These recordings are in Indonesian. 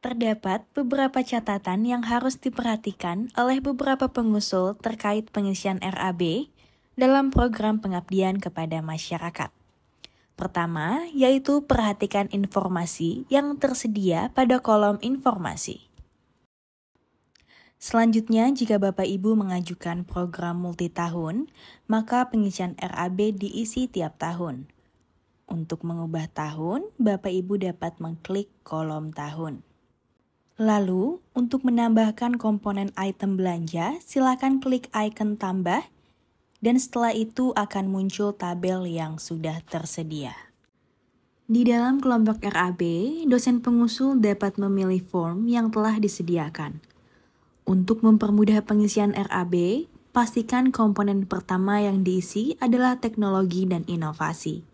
Terdapat beberapa catatan yang harus diperhatikan oleh beberapa pengusul terkait pengisian RAB dalam program pengabdian kepada masyarakat. Pertama, yaitu perhatikan informasi yang tersedia pada kolom informasi. Selanjutnya, jika Bapak Ibu mengajukan program multitahun, maka pengisian RAB diisi tiap tahun. Untuk mengubah tahun, Bapak Ibu dapat mengklik kolom tahun. Lalu, untuk menambahkan komponen item belanja, silakan klik icon tambah, dan setelah itu akan muncul tabel yang sudah tersedia. Di dalam kelompok RAB, dosen pengusul dapat memilih form yang telah disediakan. Untuk mempermudah pengisian RAB, pastikan komponen pertama yang diisi adalah teknologi dan inovasi.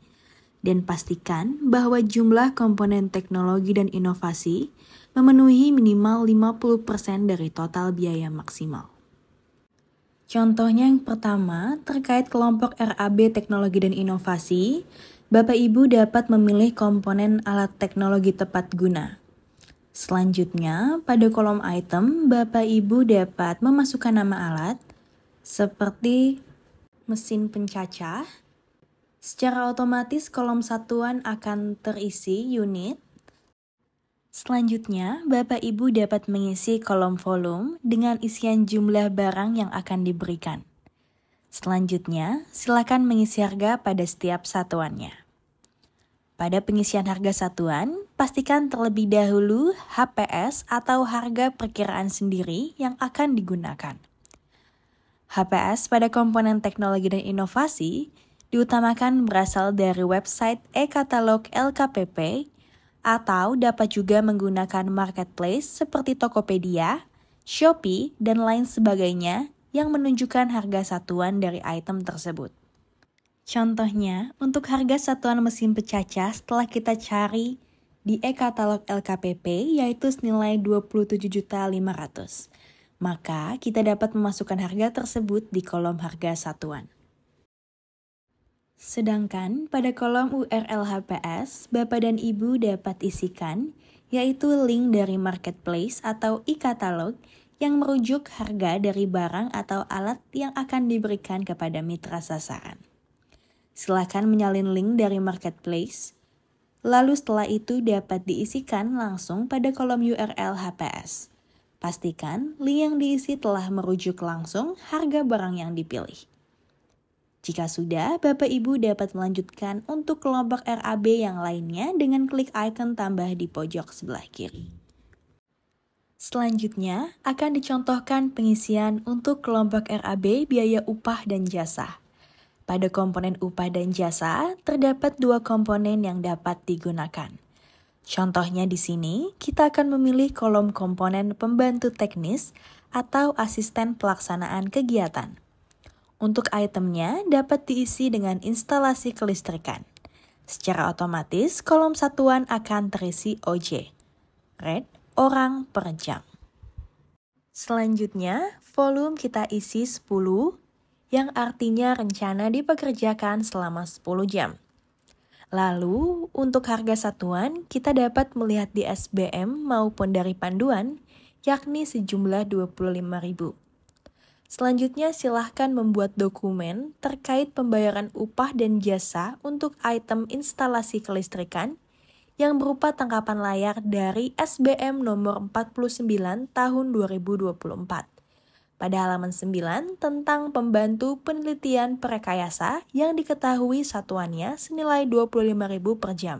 Dan pastikan bahwa jumlah komponen teknologi dan inovasi memenuhi minimal 50% dari total biaya maksimal. Contohnya yang pertama, terkait kelompok RAB Teknologi dan Inovasi, Bapak Ibu dapat memilih komponen alat teknologi tepat guna. Selanjutnya, pada kolom item, Bapak Ibu dapat memasukkan nama alat, seperti mesin pencacah. Secara otomatis kolom satuan akan terisi unit. Selanjutnya, Bapak Ibu dapat mengisi kolom volume dengan isian jumlah barang yang akan diberikan. Selanjutnya, silakan mengisi harga pada setiap satuannya. Pada pengisian harga satuan, pastikan terlebih dahulu HPS atau harga perkiraan sendiri yang akan digunakan. HPS pada komponen teknologi dan inovasi diutamakan berasal dari website e-katalog LKPP atau dapat juga menggunakan marketplace seperti Tokopedia, Shopee, dan lain sebagainya yang menunjukkan harga satuan dari item tersebut. Contohnya, untuk harga satuan mesin pecacah setelah kita cari di e-katalog LKPP yaitu senilai 27.500.000. Maka kita dapat memasukkan harga tersebut di kolom harga satuan. Sedangkan pada kolom URL HPS, Bapak dan Ibu dapat isikan yaitu link dari marketplace atau e-katalog yang merujuk harga dari barang atau alat yang akan diberikan kepada mitra sasaran. Silakan menyalin link dari marketplace, lalu setelah itu dapat diisikan langsung pada kolom URL HPS. Pastikan link yang diisi telah merujuk langsung harga barang yang dipilih. Jika sudah, Bapak Ibu dapat melanjutkan untuk kelompok RAB yang lainnya dengan klik icon tambah di pojok sebelah kiri. Selanjutnya, akan dicontohkan pengisian untuk kelompok RAB biaya upah dan jasa. Pada komponen upah dan jasa, terdapat dua komponen yang dapat digunakan. Contohnya di sini, kita akan memilih kolom komponen pembantu teknis atau asisten pelaksanaan kegiatan. Untuk itemnya dapat diisi dengan instalasi kelistrikan. Secara otomatis, kolom satuan akan terisi OJ, rate orang per jam. Selanjutnya, volume kita isi 10, yang artinya rencana dipekerjakan selama 10 jam. Lalu, untuk harga satuan, kita dapat melihat di SBM maupun dari panduan, yakni sejumlah 25.000. Selanjutnya, silahkan membuat dokumen terkait pembayaran upah dan jasa untuk item instalasi kelistrikan yang berupa tangkapan layar dari SBM nomor 49 tahun 2024. Pada halaman 9 tentang pembantu penelitian perekayasa yang diketahui satuannya senilai 25.000 per jam.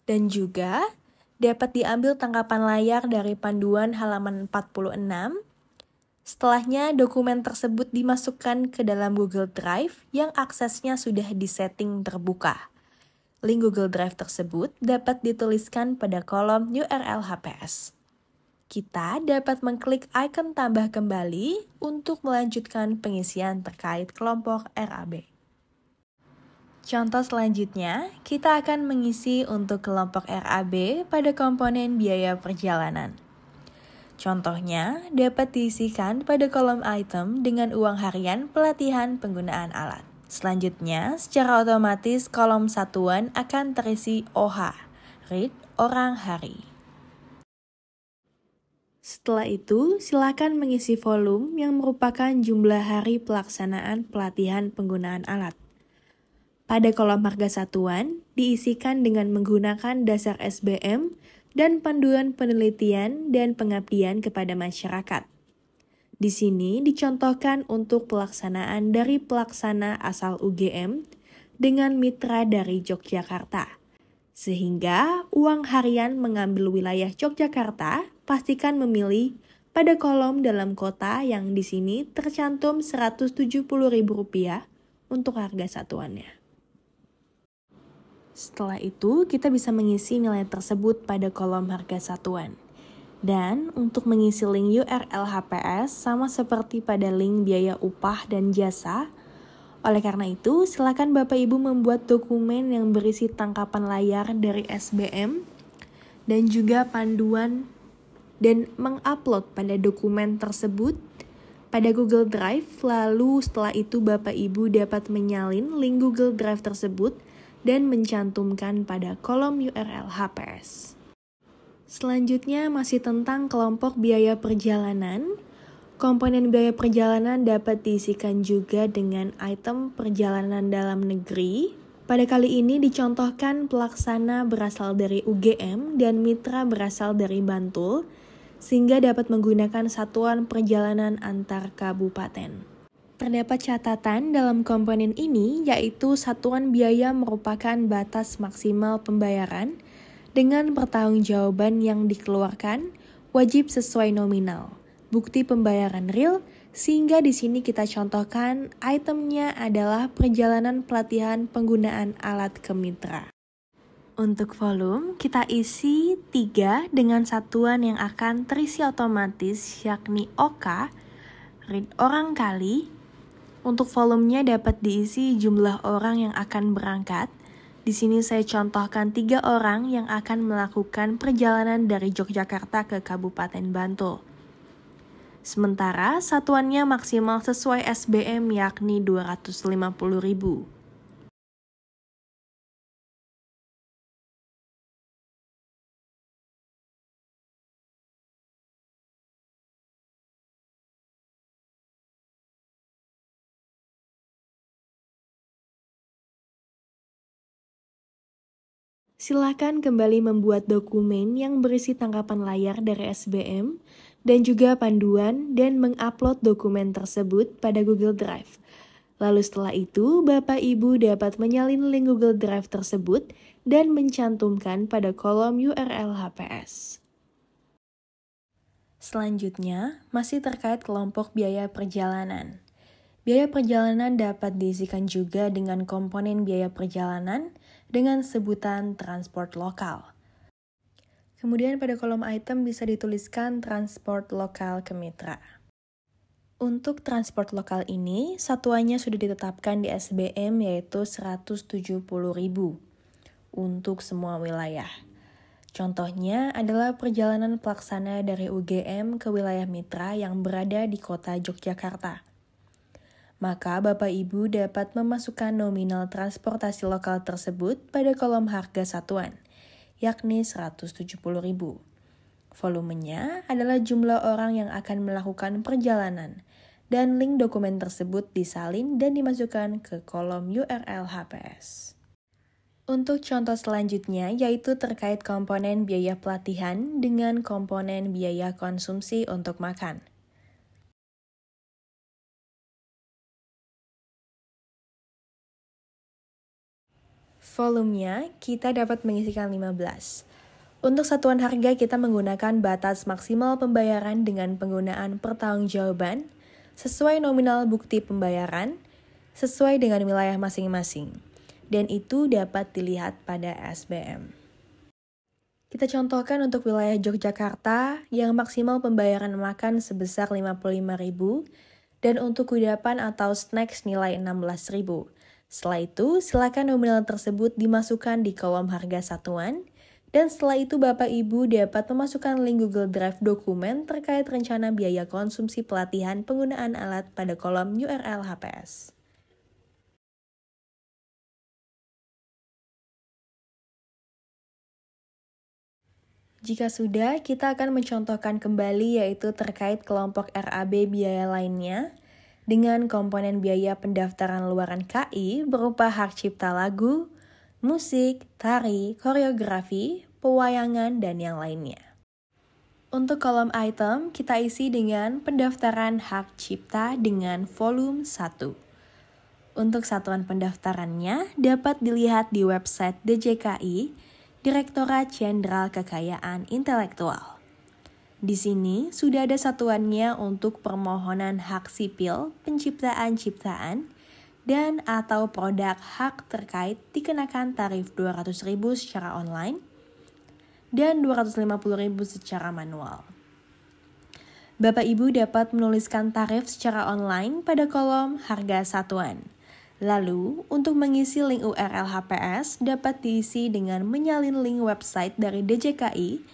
Dan juga dapat diambil tangkapan layar dari panduan halaman 46. Setelahnya, dokumen tersebut dimasukkan ke dalam Google Drive yang aksesnya sudah disetting terbuka. Link Google Drive tersebut dapat dituliskan pada kolom URL HPS. Kita dapat mengklik icon tambah kembali untuk melanjutkan pengisian terkait kelompok RAB. Contoh selanjutnya, kita akan mengisi untuk kelompok RAB pada komponen biaya perjalanan. Contohnya, dapat diisikan pada kolom item dengan uang harian pelatihan penggunaan alat. Selanjutnya, secara otomatis kolom satuan akan terisi OH, read orang hari. Setelah itu, silakan mengisi volume yang merupakan jumlah hari pelaksanaan pelatihan penggunaan alat. Pada kolom harga satuan, diisikan dengan menggunakan dasar SBM dan panduan penelitian dan pengabdian kepada masyarakat. Di sini dicontohkan untuk pelaksanaan dari pelaksana asal UGM dengan mitra dari Yogyakarta. Sehingga uang harian mengambil wilayah Yogyakarta, pastikan memilih pada kolom dalam kota yang di sini tercantum Rp170.000 untuk harga satuannya. Setelah itu, kita bisa mengisi nilai tersebut pada kolom harga satuan. Dan untuk mengisi link URL HPS sama seperti pada link biaya upah dan jasa. Oleh karena itu, silakan Bapak Ibu membuat dokumen yang berisi tangkapan layar dari SBM dan juga panduan dan mengupload pada dokumen tersebut pada Google Drive. Lalu setelah itu Bapak Ibu dapat menyalin link Google Drive tersebut dan mencantumkan pada kolom URL HPS. Selanjutnya masih tentang kelompok biaya perjalanan. Komponen biaya perjalanan dapat diisikan juga dengan item perjalanan dalam negeri. Pada kali ini dicontohkan pelaksana berasal dari UGM dan mitra berasal dari Bantul, sehingga dapat menggunakan satuan perjalanan antar kabupaten. Terdapat catatan dalam komponen ini, yaitu satuan biaya merupakan batas maksimal pembayaran dengan pertanggungjawaban yang dikeluarkan wajib sesuai nominal. Bukti pembayaran real, sehingga di sini kita contohkan itemnya adalah perjalanan pelatihan penggunaan alat ke mitra. Untuk volume, kita isi 3 dengan satuan yang akan terisi otomatis, yakni OK, read orang kali. Untuk volumenya dapat diisi jumlah orang yang akan berangkat. Di sini saya contohkan 3 orang yang akan melakukan perjalanan dari Yogyakarta ke Kabupaten Bantul. Sementara satuannya maksimal sesuai SBM yakni Rp250.000. Silakan kembali membuat dokumen yang berisi tangkapan layar dari SBM dan juga panduan dan mengupload dokumen tersebut pada Google Drive. Lalu setelah itu, Bapak Ibu dapat menyalin link Google Drive tersebut dan mencantumkan pada kolom URL HPS. Selanjutnya, masih terkait kelompok biaya perjalanan. Biaya perjalanan dapat diisikan juga dengan komponen biaya perjalanan dengan sebutan transport lokal. Kemudian pada kolom item bisa dituliskan transport lokal ke mitra. Untuk transport lokal ini, satuannya sudah ditetapkan di SBM yaitu Rp170.000 untuk semua wilayah. Contohnya adalah perjalanan pelaksana dari UGM ke wilayah mitra yang berada di kota Yogyakarta. Maka Bapak Ibu dapat memasukkan nominal transportasi lokal tersebut pada kolom harga satuan, yakni Rp170.000. Volumenya adalah jumlah orang yang akan melakukan perjalanan, dan link dokumen tersebut disalin dan dimasukkan ke kolom URL HPS. Untuk contoh selanjutnya yaitu terkait komponen biaya pelatihan dengan komponen biaya konsumsi untuk makan. Volumenya kita dapat mengisikan 15. Untuk satuan harga kita menggunakan batas maksimal pembayaran dengan penggunaan pertanggungjawaban sesuai nominal bukti pembayaran sesuai dengan wilayah masing-masing. Dan itu dapat dilihat pada SBM. Kita contohkan untuk wilayah Yogyakarta yang maksimal pembayaran makan sebesar Rp55.000 dan untuk kudapan atau snacks nilai Rp16.000. Setelah itu, silakan nominal tersebut dimasukkan di kolom harga satuan, dan setelah itu Bapak Ibu dapat memasukkan link Google Drive dokumen terkait rencana biaya konsumsi pelatihan penggunaan alat pada kolom URL HPS. Jika sudah, kita akan mencontohkan kembali yaitu terkait kelompok RAB biaya lainnya dengan komponen biaya pendaftaran luaran KI berupa hak cipta lagu, musik, tari, koreografi, pewayangan, dan yang lainnya. Untuk kolom item, kita isi dengan pendaftaran hak cipta dengan volume 1. Untuk satuan pendaftarannya dapat dilihat di website DJKI, Direktorat Jenderal Kekayaan Intelektual. Di sini sudah ada satuannya untuk permohonan hak sipil, penciptaan ciptaan, dan atau produk hak terkait dikenakan tarif Rp200.000 secara online dan Rp250.000 secara manual. Bapak Ibu dapat menuliskan tarif secara online pada kolom harga satuan. Lalu, untuk mengisi link URL HPS dapat diisi dengan menyalin link website dari DJKI,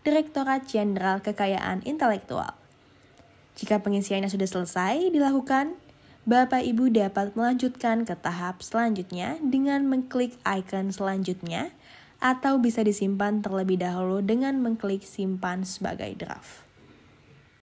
Direktorat Jenderal Kekayaan Intelektual. Jika pengisiannya sudah selesai dilakukan, Bapak Ibu dapat melanjutkan ke tahap selanjutnya dengan mengklik icon selanjutnya atau bisa disimpan terlebih dahulu dengan mengklik simpan sebagai draft.